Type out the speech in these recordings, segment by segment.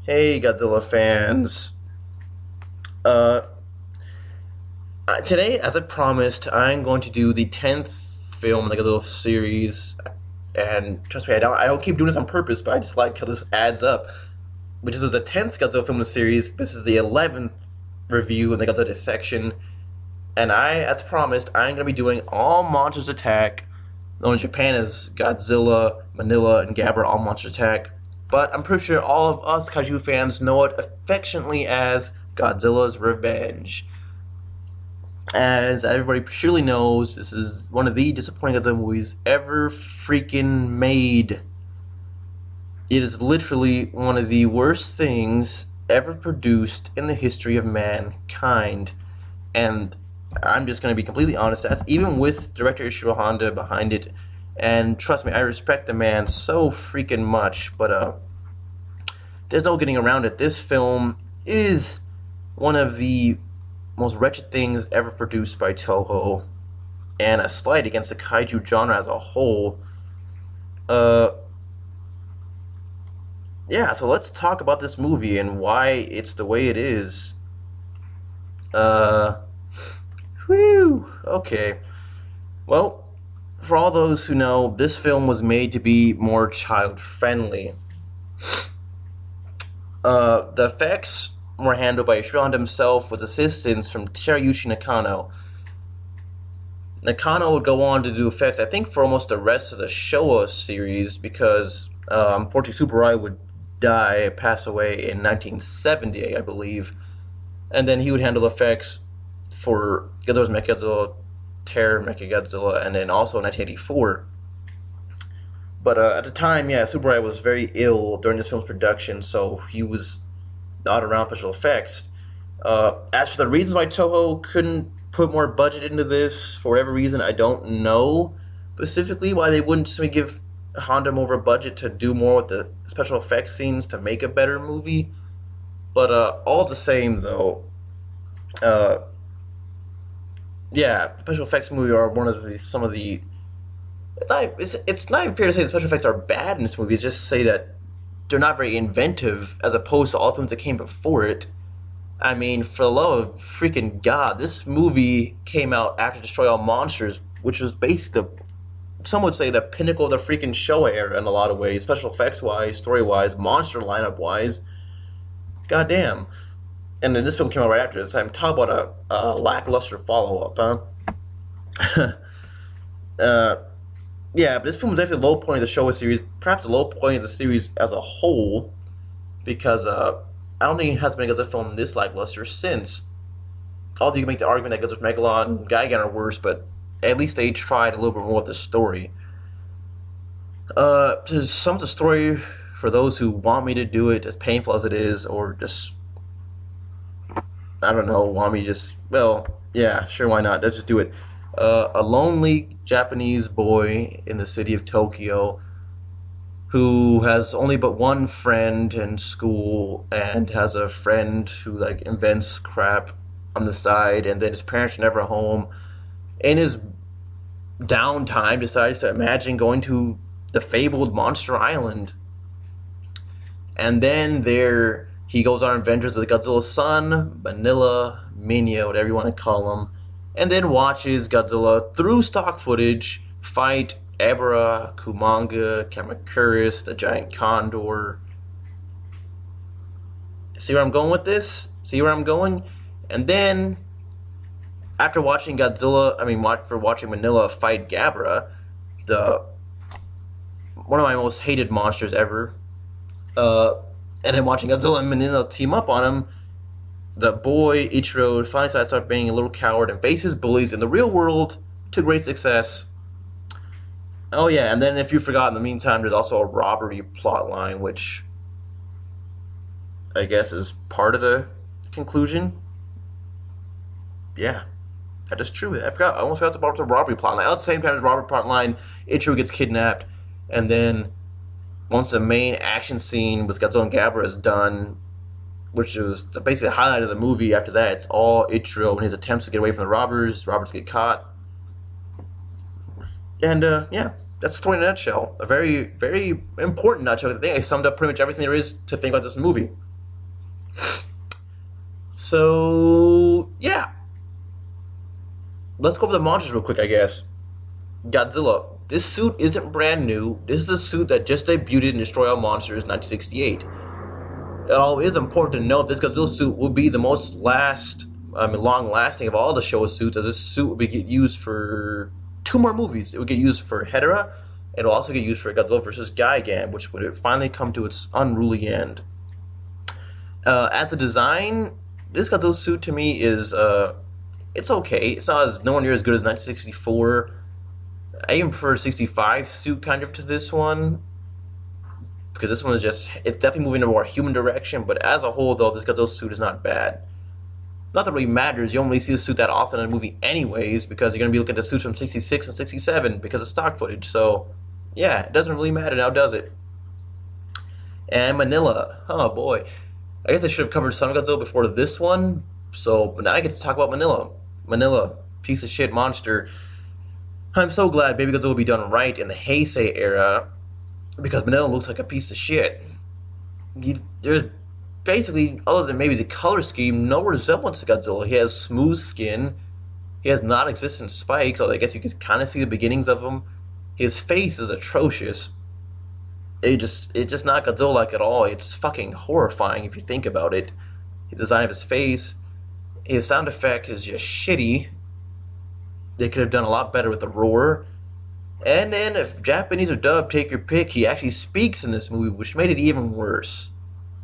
Hey, Godzilla fans. Uh, Today, as I promised, I'm going to do the 10th film in the Godzilla series. And trust me, I don't keep doing this on purpose, but I just like how this adds up. Which is the 10th Godzilla film in the series. This is the 11th review in the Godzilla dissection. And as promised, I'm going to be doing all Monsters Attack, known in Japan as Godzilla, Manila, and Gabra, all Monsters Attack. But I'm pretty sure all of us kaiju fans know it affectionately as Godzilla's Revenge. As everybody surely knows, this is one of the disappointing Godzilla movies ever freaking made. It is literally one of the worst things ever produced in the history of mankind. And I'm just going to be completely honest, that's even with director Ishiro Honda behind it. And trust me, I respect the man so freaking much, but there's no getting around it. This film is one of the most wretched things ever produced by Toho, and a slight against the kaiju genre as a whole. Yeah, so let's talk about this movie and why it's the way it is. Okay. Well, for all those who know, this film was made to be more child-friendly. The effects were handled by Ishiro himself with assistance from Terayushi Nakano. Nakano would go on to do effects, I think, for almost the rest of the Showa series because unfortunately Super Rai would pass away in 1970, I believe. And then he would handle effects for Godzilla's Mechagodzilla, Terror Mechagodzilla, and then also in 1984. But at the time, yeah, Super Rai was very ill during this film's production, so he was not around special effects. As for the reasons why Toho couldn't put more budget into this, for whatever reason, I don't know specifically why they wouldn't simply give Honda more of a budget to do more with the special effects scenes to make a better movie. But all the same, though, yeah, special effects movie are one of some of the. It's not even fair to say the special effects are bad in this movie. It's just say that they're not very inventive as opposed to all the films that came before it. I mean, for the love of freaking God, this movie came out after Destroy All Monsters, which was some would say the pinnacle of the freaking Showa era in a lot of ways, special effects wise, story wise, monster lineup wise. Goddamn. And then this film came out right after this. I'm talking about a lackluster follow up, huh? Yeah, but this film was definitely the low point of the Showa series, perhaps the low point of the series as a whole, because I don't think it has been a Godzilla film this lackluster since. Although you can make the argument that Godzilla Megalon and Gigan are worse, but at least they tried a little bit more with the story. To sum up the story, for those who want me to do it, as painful as it is, or just, I don't know, want me to just, well, yeah, sure, why not? Let's just do it. A lonely Japanese boy in the city of Tokyo who has only but one friend in school and has a friend who like invents crap on the side, and then his parents are never home. In his downtime, decides to imagine going to the fabled Monster Island, and then there he goes on adventures with Godzilla's son, Manila, Minya, whatever you want to call him. And then watches Godzilla, through stock footage, fight Ebra, Kumanga, Kamacuras, the giant condor. See where I'm going with this? See where I'm going? And then, after watching watching Manila fight Gabra, one of my most hated monsters ever, and then watching Godzilla and Manila team up on him, the boy, Ichiro, finally decides to start being a little coward and face his bullies in the real world to great success. Oh yeah, and then if you forgot, in the meantime, there's also a robbery plot line, which I guess is part of the conclusion. Yeah, that is true. I almost forgot about the robbery plot line. At the same time as robbery plot line, Ichiro gets kidnapped, and then once the main action scene with Godzilla and Gabra is done, which was basically the highlight of the movie. After that, it's all Ichiro and his attempts to get away from the robbers. Robbers get caught. And, yeah, that's the story in a nutshell. A very, very important nutshell. I think I summed up pretty much everything there is to think about this movie. So yeah, let's go over the monsters real quick, I guess. Godzilla. This suit isn't brand new. This is a suit that just debuted in Destroy All Monsters 1968. It is important to note this Godzilla suit will be the most long-lasting of all the Showa suits, as this suit will be get used for 2 more movies. It would get used for Hedorah, and it'll also get used for Godzilla vs. Gigan, which would finally come to its unruly end. As a design, this Godzilla suit to me is it's okay. It's not nowhere near as good as 1964. I even prefer 65 suit kind of to this one, because this one is it's definitely moving in a more human direction, but as a whole though, this Godzilla suit is not bad. Not that it really matters, you don't really see this suit that often in a movie anyways, because you're going to be looking at the suits from 66 and 67 because of stock footage, so yeah, it doesn't really matter now, does it? And Manila, oh boy. I guess I should have covered Son of Godzilla before this one, but now I get to talk about Manila. Manila, piece of shit monster. I'm so glad Baby Godzilla will be done right in the Heisei era, because Manila looks like a piece of shit. There's basically, other than maybe the color scheme, no resemblance to Godzilla. He has smooth skin. He has non-existent spikes, although I guess you can kind of see the beginnings of them. His face is atrocious. It's just not Godzilla-like at all. It's fucking horrifying if you think about it. The design of his face, his sound effect is just shitty. They could have done a lot better with the roar. And then if Japanese or dub, take your pick, he actually speaks in this movie, which made it even worse.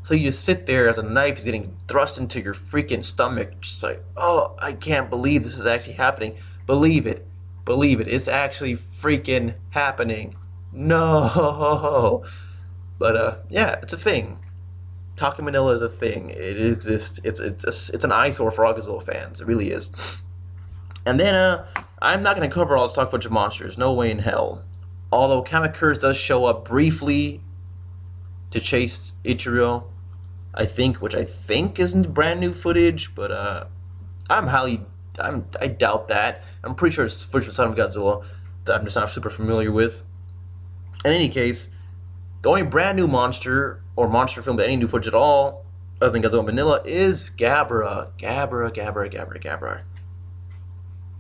So you just sit there as a knife is getting thrust into your freaking stomach, just like, oh, I can't believe this is actually happening. Believe it. Believe it. It's actually freaking happening. No. But yeah, it's a thing. Talking Manila is a thing. It exists. It's an eyesore for all Godzilla fans. It really is. And then I'm not going to cover all the stock footage of monsters. No way in hell. Although Kamakura does show up briefly to chase Ichiro, which I think isn't brand new footage, but I doubt that. I'm pretty sure it's footage from Son of Godzilla that I'm just not super familiar with. In any case, the only brand new monster or monster film to any new footage at all, other than Godzilla Manila, is Gabra. Gabra.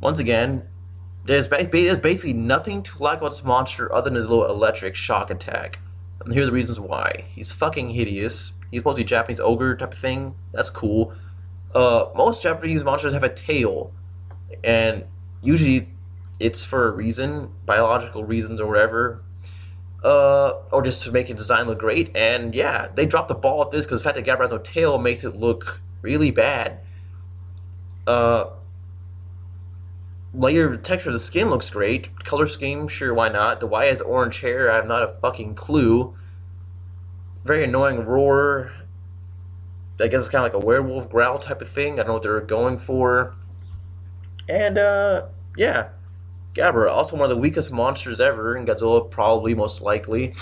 Once again, there's basically nothing to like about this monster other than his little electric shock attack. And here are the reasons why. He's fucking hideous. He's supposed to be a Japanese ogre type of thing. That's cool. Most Japanese monsters have a tail, and usually it's for a reason, biological reasons or whatever, or just to make a design look great. And yeah, they dropped the ball at this because the fact that Gabra has no tail makes it look really bad. Layer texture of the skin looks great. Color scheme, sure, why not? The Y has orange hair, I have not a fucking clue. Very annoying roar. I guess it's kind of like a werewolf growl type of thing. I don't know what they're going for. And, yeah. Gabra, also one of the weakest monsters ever, and Godzilla probably most likely.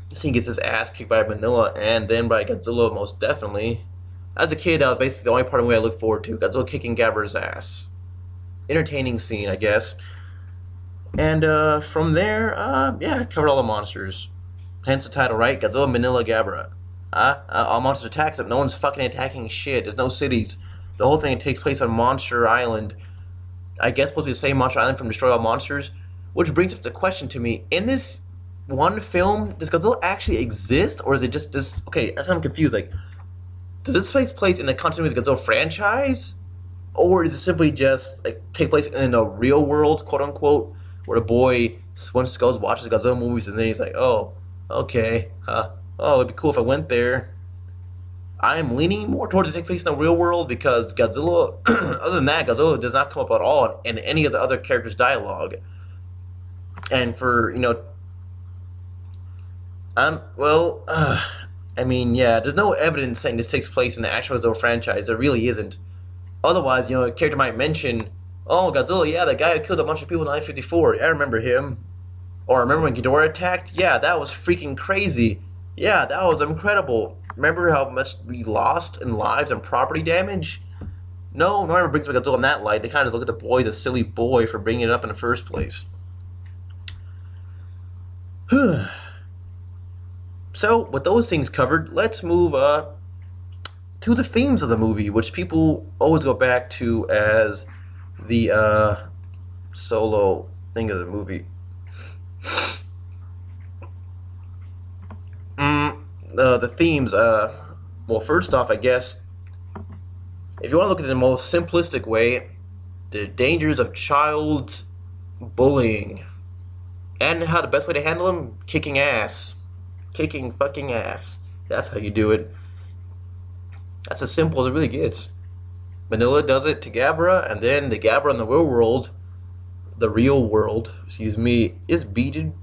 This thing gets his ass kicked by Manila and then by Godzilla most definitely. As a kid, that was basically the only part of the movie I looked forward to. Godzilla kicking Gabra's ass. Entertaining scene, I guess. And from there, yeah, covered all the monsters. Hence the title, right? Godzilla, Manila, Gabra. All monsters attack, except no one's fucking attacking shit. There's no cities. The whole thing takes place on Monster Island. I guess supposed to be the same Monster Island from Destroy All Monsters. Which brings up the question to me. In this one film, does Godzilla actually exist? Or is it just this... Okay, that's why I'm confused. Like, does this take place in the continuity of the Godzilla franchise? Or is it simply just like take place in a real world, quote unquote, where the boy once goes watches the Godzilla movies and then he's like, oh, okay, oh, it'd be cool if I went there. I'm leaning more towards it take place in the real world because Godzilla, other than that, Godzilla does not come up at all in any of the other characters' dialogue. And for, I mean, yeah, there's no evidence saying this takes place in the actual Godzilla franchise. There really isn't. Otherwise, a character might mention, oh, Godzilla, yeah, the guy who killed a bunch of people in 1954. Yeah, I remember him. Or remember when Ghidorah attacked? Yeah, that was freaking crazy. Yeah, that was incredible. Remember how much we lost in lives and property damage? No one ever brings up Godzilla in that light. They kind of look at the boy as a silly boy for bringing it up in the first place. So, with those things covered, let's move to the themes of the movie, which people always go back to as the solo thing of the movie. The themes. Well, first off, I guess if you want to look at it in the most simplistic way, the dangers of child bullying and how the best way to handle them: kicking ass, kicking fucking ass. That's how you do it. That's as simple as it really gets. Manila does it to Gabra, and then the Gabra in the real world, excuse me, is beaten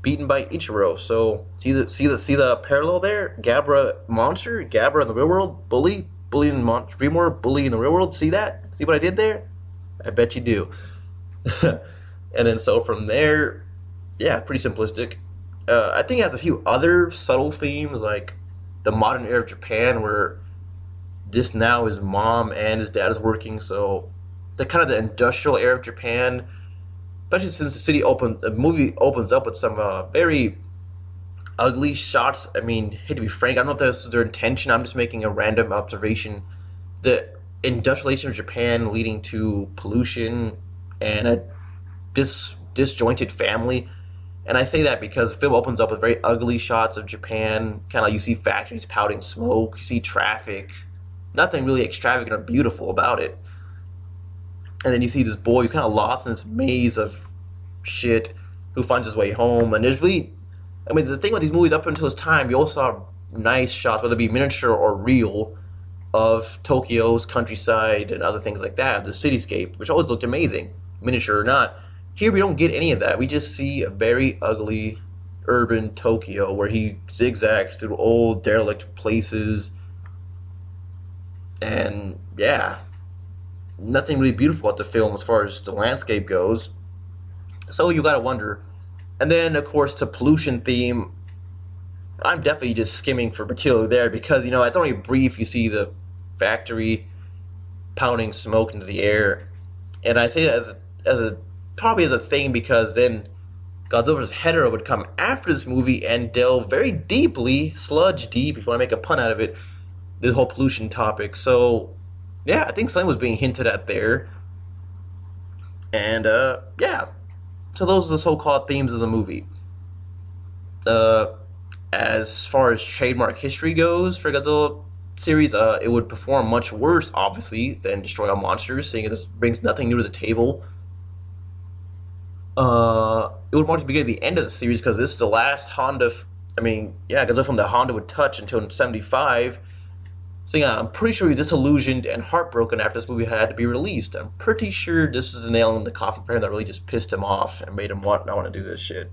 by Ichiro. So see the parallel there? Gabra monster, Gabra in the real world, bully in dream world, bully in the real world. See that? See what I did there? I bet you do. And then so from there, yeah, pretty simplistic. I think it has a few other subtle themes like the modern era of Japan, where this now his mom and his dad is working. So the kind of the industrial era of Japan, especially since the movie opens up with some very ugly shots. I mean, hate to be frank, I don't know if that's their intention. I'm just making a random observation. The industrialization of Japan leading to pollution and a disjointed family. And I say that because the film opens up with very ugly shots of Japan. Kind of like you see factories pouting smoke, you see traffic. Nothing really extravagant or beautiful about it. And then you see this boy who's kind of lost in this maze of shit who finds his way home. And there's really, I mean, the thing with these movies up until this time, you also saw nice shots, whether it be miniature or real, of Tokyo's countryside and other things like that, the cityscape, which always looked amazing, miniature or not. Here we don't get any of that. We just see a very ugly urban Tokyo where he zigzags through old derelict places. And yeah, nothing really beautiful about the film as far as the landscape goes. So you gotta wonder. And then, of course, the pollution theme, I'm definitely just skimming for material there because, you know, it's only brief. You see the factory pounding smoke into the air. And I say that probably as a thing because then Godzilla's Hedorah would come after this movie and delve very deeply, sludge deep, if you want to make a pun out of it, this whole pollution topic. So, yeah, I think something was being hinted at there. And, yeah. So those are the so-called themes of the movie. As far as trademark history goes for Godzilla series, it would perform much worse, obviously, than Destroy All Monsters, seeing this brings nothing new to the table. It would mark the beginning of the end of the series because this is the last Honda. Godzilla from the Honda would touch until 75. So yeah, I'm pretty sure he was disillusioned and heartbroken after this movie had to be released. I'm pretty sure this is the nail in the coffin for him that really just pissed him off and made him not want to do this shit.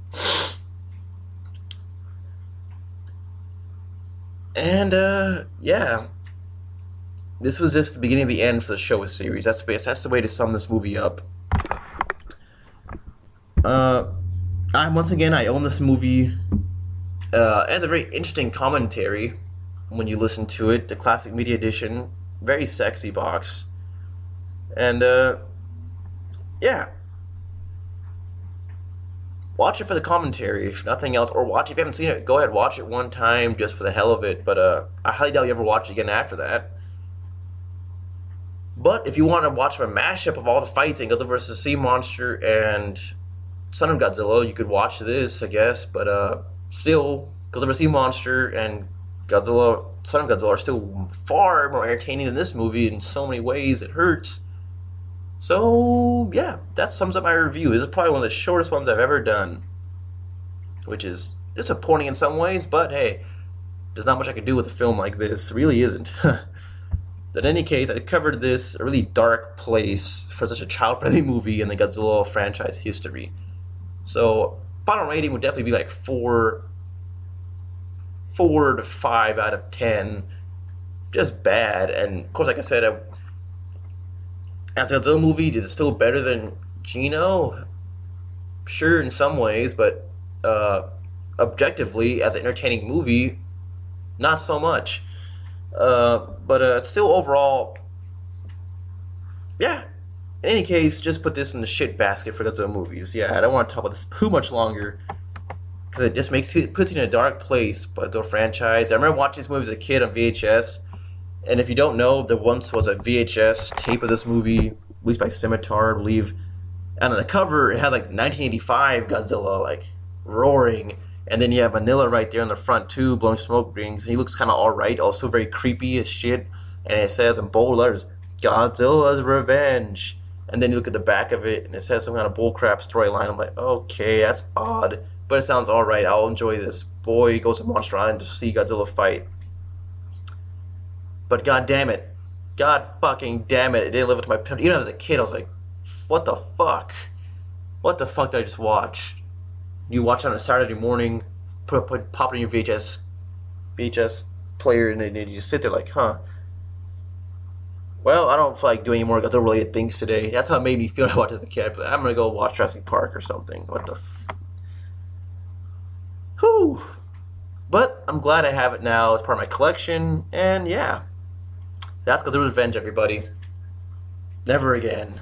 And, yeah. This was just the beginning of the end for the Showa series. That's the way to sum this movie up. I own this movie. It has a very interesting commentary when you listen to it. The Classic Media Edition. Very sexy box. And, yeah. Watch it for the commentary, if nothing else. Or watch it if you haven't seen it. Go ahead, watch it one time just for the hell of it. But, I highly doubt you ever watch it again after that. But if you want to watch a mashup of all the fights in Godzilla vs. Sea Monster and Son of Godzilla, you could watch this, I guess. But still, Godzilla vs. Sea Monster and Godzilla, Son of Godzilla are still far more entertaining than this movie in so many ways. It hurts. So, yeah, that sums up my review. This is probably one of the shortest ones I've ever done, which is disappointing in some ways, but hey, there's not much I can do with a film like this. It really isn't. But in any case, I covered this a really dark place for such a child-friendly movie in the Godzilla franchise history. So, final rating would definitely be like 4 to 5 out of 10. Just bad. And, of course, like I said, as a Godzilla movie, is it still better than Gino? Sure, in some ways, but objectively, as an entertaining movie, not so much. But still overall, yeah. In any case, just put this in the shit basket for Godzilla movies. Yeah, I don't want to talk about this too much longer because it just puts you in a dark place. But the franchise, I remember watching this movie as a kid on VHS, And if you don't know, there once was a VHS tape of this movie, released by Scimitar, I believe. And on the cover, it had like 1985 Godzilla, like roaring. And then you have Manila right there in the front too, blowing smoke rings. He looks kind of alright, also very creepy as shit. And it says in bold letters, Godzilla's Revenge. And then you look at the back of it, and it says some kind of bullcrap storyline. I'm like, okay, that's odd, but it sounds alright. I'll enjoy this. Boy goes to Monster Island to see Godzilla fight. But god damn it. God fucking damn it. It didn't live up to my potential. Even as a kid, I was like, what the fuck? What the fuck did I just watch? You watch it on a Saturday morning, pop it in your VHS player, and then you just sit there like, huh. Well, I don't feel like doing any more Godzilla related things today. That's how it made me feel when I watched as a kid. I'm gonna go watch Jurassic Park or something. What the whew. But I'm glad I have it now as part of my collection, and yeah. That's Godzilla's Revenge, everybody. Never again.